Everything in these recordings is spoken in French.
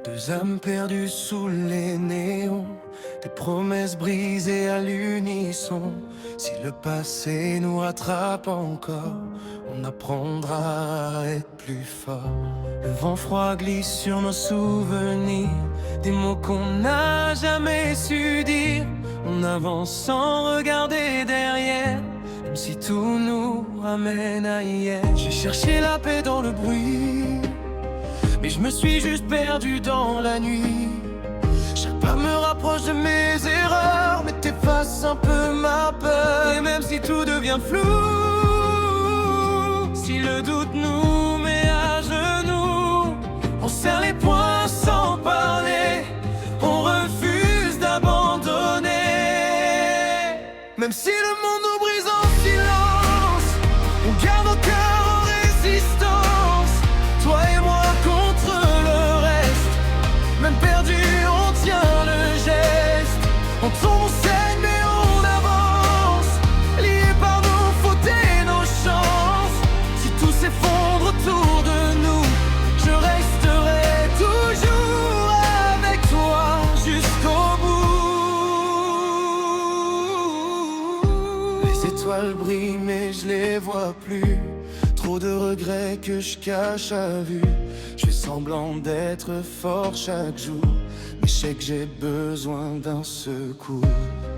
Deux âmes perdues sous les néons, des promesses brisées à l'unisson. Si le passé nous rattrape encore, on apprendra à être plus fort. Le vent froid glisse sur nos souvenirs, des mots qu'on n'a jamais su dire. On avance sans regarder derrière, même si tout nous ramène à hier. J'ai cherché la paix dans le bruit, mais je me suis juste perdu dans la nuit. Chaque pas me rapproche de mes erreurs, mais t'effaces un peu ma peur. Et même si tout devient flou, si le doute nous met à genoux, on serre les poings sans parler, on refuse d'abandonner. Même si le monde nous brise en silence, on garde nos cœurs en résistance. Toi et moi contre le reste, même perdu on tient le geste. On tombe, on saigne mais on avance, liés par nos fautes et nos chances. Si tout s'effondre autour de nous, je resterai toujours avec toi jusqu'au bout. Les étoiles brillent mais je les vois plus, trop de regrets que je cache à vue. Je fais semblant d'être fort chaque jour, mais je sais que j'ai besoin d'un secours.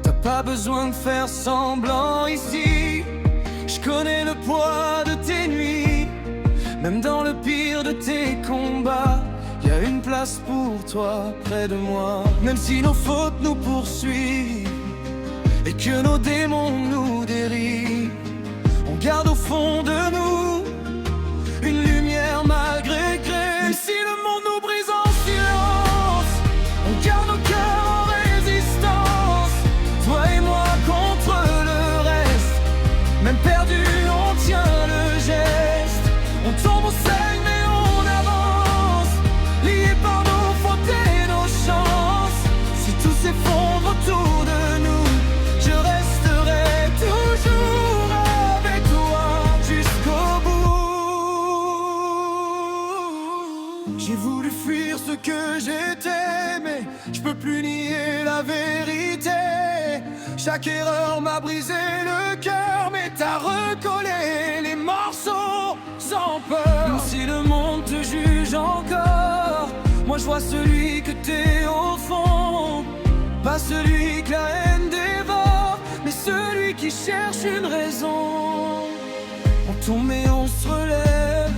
T'as pas besoin de faire semblant ici, je connais le poids de tes nuits. Même dans le pire de tes combats, y a une place pour toi près de moi. Même si nos fautes nous poursuivent et que nos démons nous dérivent, on garde au fond de nous une lumière malgré gré. Même si le monde nous brise en silence, on garde nos cœurs en résistance. Toi et moi contre le reste, même perdu on tient le geste. On tombe, on saigne mais on avance, liés par nos fautes et nos chances. Si tout s'effondre autour de nous, je resterai toujours avec toi jusqu'au bout. J'ai voulu fuir ce que j'étais, mais je peux plus nier la vérité. Chaque erreur m'a brisé le cœur, mais t'as recollé les morceaux sans peur. Même si le monde te juge encore, moi je vois celui que t'es au fond. Pas celui que la haine dévore, mais celui qui cherche une raison. On tombe mais on se relève,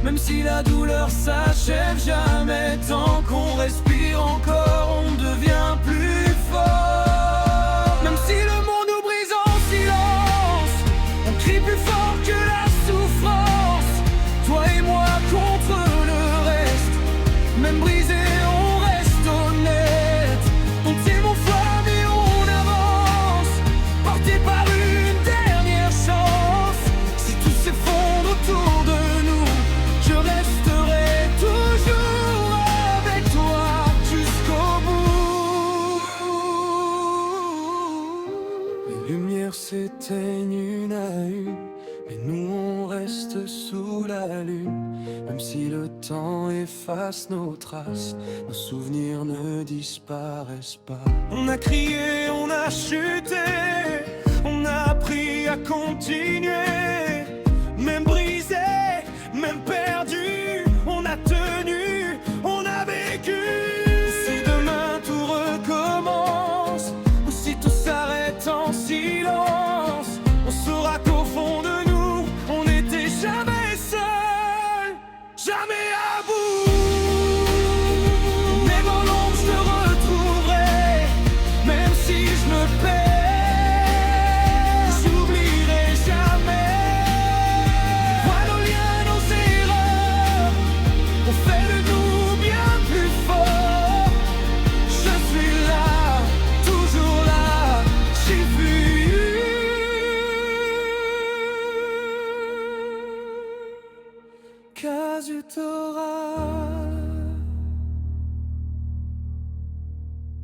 même si la douleur s'achève jamais. Tant qu'on respire encore, on devient plus fort. Même si le monde nous brise en silence, on crie plus fort que la souffrance. Toi et moi contre le reste, même brisé on reste honnête. On tire mon flamme et on avance, porté par une dernière chance. Si tout s'effondre autour de nous, je resterai toujours avec toi jusqu'au bout. Les lumières s'éteignent une à une, mais nous on reste sous la lune. Même si le temps efface nos traces, nos souvenirs ne disparaissent pas. On a crié, on a chuté, on a appris à continuer.